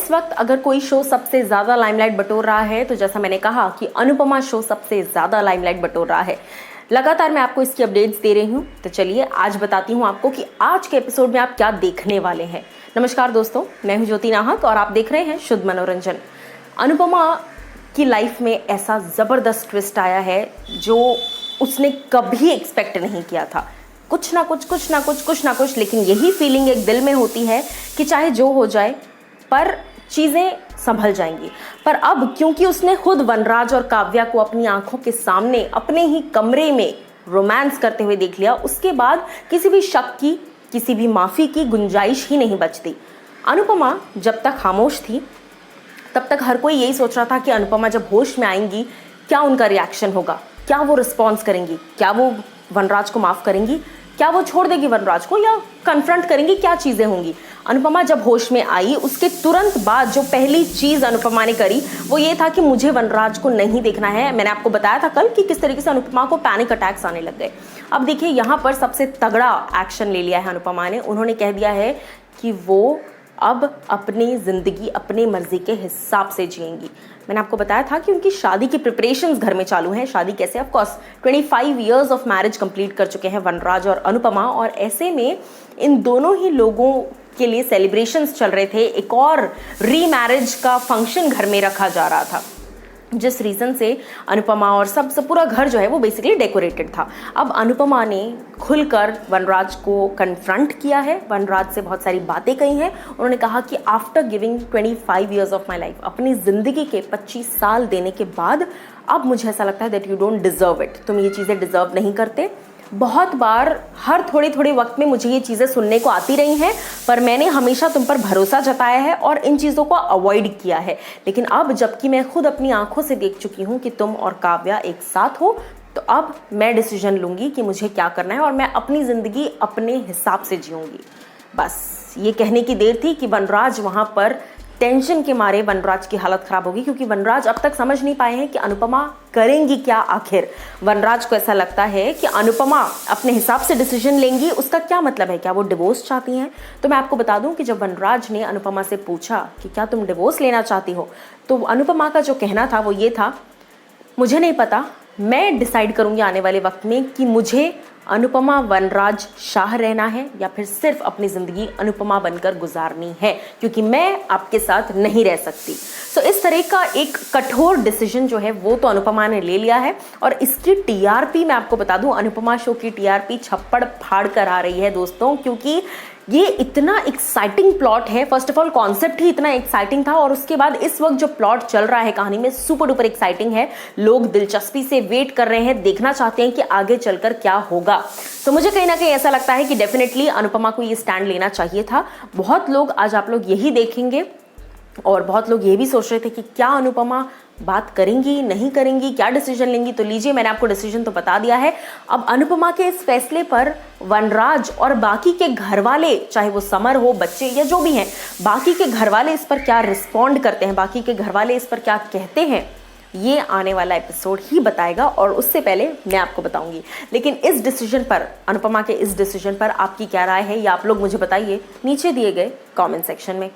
इस वक्त अगर कोई शो सबसे ज़्यादा लाइमलाइट बटोर रहा है तो जैसा मैंने कहा कि अनुपमा शो सबसे ज़्यादा लाइमलाइट बटोर रहा है। लगातार मैं आपको इसकी अपडेट्स दे रही हूँ, तो चलिए आज बताती हूँ आपको कि आज के एपिसोड में आप क्या देखने वाले हैं। नमस्कार दोस्तों, मैं हूँ ज्योति नाहक और आप देख रहे हैं शुद्ध मनोरंजन। अनुपमा की लाइफ में ऐसा ज़बरदस्त ट्विस्ट आया है जो उसने कभी एक्सपेक्ट नहीं किया था। कुछ ना कुछ, लेकिन यही फीलिंग एक दिल में होती है कि चाहे जो हो जाए पर चीज़ें संभल जाएंगी। पर अब क्योंकि उसने खुद वनराज और काव्या को अपनी आंखों के सामने अपने ही कमरे में रोमांस करते हुए देख लिया, उसके बाद किसी भी शक की, किसी भी माफ़ी की गुंजाइश ही नहीं बचती। अनुपमा जब तक खामोश थी तब तक हर कोई यही सोच रहा था कि अनुपमा जब होश में आएंगी क्या उनका रिएक्शन होगा, क्या वो रिस्पॉन्स करेंगी, क्या वो वनराज को माफ़ करेंगी, क्या वो छोड़ देगी वनराज को या कन्फ्रंट करेंगी, क्या चीज़ें होंगी। अनुपमा जब होश में आई उसके तुरंत बाद जो पहली चीज़ अनुपमा ने करी वो ये था कि मुझे वनराज को नहीं देखना है। मैंने आपको बताया था कल कि किस तरीके से अनुपमा को पैनिक अटैक्स आने लग गए। अब देखिए यहाँ पर सबसे तगड़ा एक्शन ले लिया है अनुपमा ने। उन्होंने कह दिया है कि वो अब अपनी ज़िंदगी अपनी मर्जी के हिसाब से जिएंगी। मैंने आपको बताया था कि उनकी शादी की प्रिपरेशंस घर में चालू हैं। शादी कैसे, of course 25 years of marriage complete कर चुके हैं वनराज और अनुपमा, और ऐसे में इन दोनों ही लोगों के लिए सेलिब्रेशंस चल रहे थे। एक और रीमैरिज का फंक्शन घर में रखा जा रहा था, जिस रीज़न से अनुपमा और सब पूरा घर जो है वो बेसिकली डेकोरेटेड था। अब अनुपमा ने खुलकर वनराज को कन्फ्रंट किया है, वनराज से बहुत सारी बातें कही हैं। उन्होंने कहा कि after giving 25 years of my life, अपनी ज़िंदगी के 25 साल देने के बाद अब मुझे ऐसा लगता है that you don't deserve it, तुम ये चीज़ें डिज़र्व नहीं करते। बहुत बार हर थोड़े वक्त में मुझे ये चीज़ें सुनने को आती रही हैं, पर मैंने हमेशा तुम पर भरोसा जताया है और इन चीज़ों को अवॉइड किया है। लेकिन अब जबकि मैं खुद अपनी आंखों से देख चुकी हूँ कि तुम और काव्या एक साथ हो, तो अब मैं डिसीजन लूँगी कि मुझे क्या करना है और मैं अपनी ज़िंदगी अपने हिसाब से जीऊँगी। बस ये कहने की देर थी कि वनराज वहाँ पर टेंशन के मारे वनराज की हालत खराब होगी, क्योंकि वनराज अब तक समझ नहीं पाए हैं कि अनुपमा करेंगी क्या आखिर। वनराज को ऐसा लगता है कि अनुपमा अपने हिसाब से डिसीजन लेंगी, उसका क्या मतलब है, क्या वो डिवोर्स चाहती हैं। तो मैं आपको बता दूं कि जब वनराज ने अनुपमा से पूछा कि क्या तुम डिवोर्स लेना चाहती हो, तो अनुपमा का जो कहना था वो ये था, मुझे नहीं पता, मैं डिसाइड करूंगी आने वाले वक्त में कि मुझे अनुपमा वनराज शाह रहना है या फिर सिर्फ अपनी ज़िंदगी अनुपमा बनकर गुजारनी है, क्योंकि मैं आपके साथ नहीं रह सकती। सो इस तरह का एक कठोर डिसीजन जो है वो तो अनुपमा ने ले लिया है। और इसकी टीआरपी मैं आपको बता दूं, अनुपमा शो की टीआरपी छप्पड़ फाड़ कर आ रही है दोस्तों, क्योंकि ये इतना एक्साइटिंग प्लॉट है। फर्स्ट ऑफ ऑल कॉन्सेप्ट ही इतना एक्साइटिंग था, और उसके बाद इस वक्त जो प्लॉट चल रहा है कहानी में सुपर डुपर एक्साइटिंग है। लोग दिलचस्पी से वेट कर रहे हैं, देखना चाहते हैं कि आगे चलकर क्या होगा। तो मुझे कहीं ना कहीं ऐसा लगता है कि डेफिनेटली अनुपमा को ये स्टैंड लेना चाहिए था। बहुत लोग आज आप लोग यही देखेंगे और बहुत लोग ये भी सोच रहे थे कि क्या अनुपमा बात करेंगी, नहीं करेंगी, क्या डिसीजन लेंगी। तो लीजिए, मैंने आपको डिसीजन तो बता दिया है। अब अनुपमा के इस फैसले पर वनराज और बाकी के घर वाले, चाहे वो समर हो, बच्चे या जो भी हैं, बाकी के घर वाले इस पर क्या रिस्पॉन्ड करते हैं, बाकी के घर वाले इस पर क्या कहते हैं, ये आने वाला एपिसोड ही बताएगा, और उससे पहले मैं आपको बताऊंगी। लेकिन इस डिसीजन पर, अनुपमा के इस डिसीजन पर आपकी क्या राय है, या आप लोग मुझे बताइए नीचे दिए गए कमेंट सेक्शन में।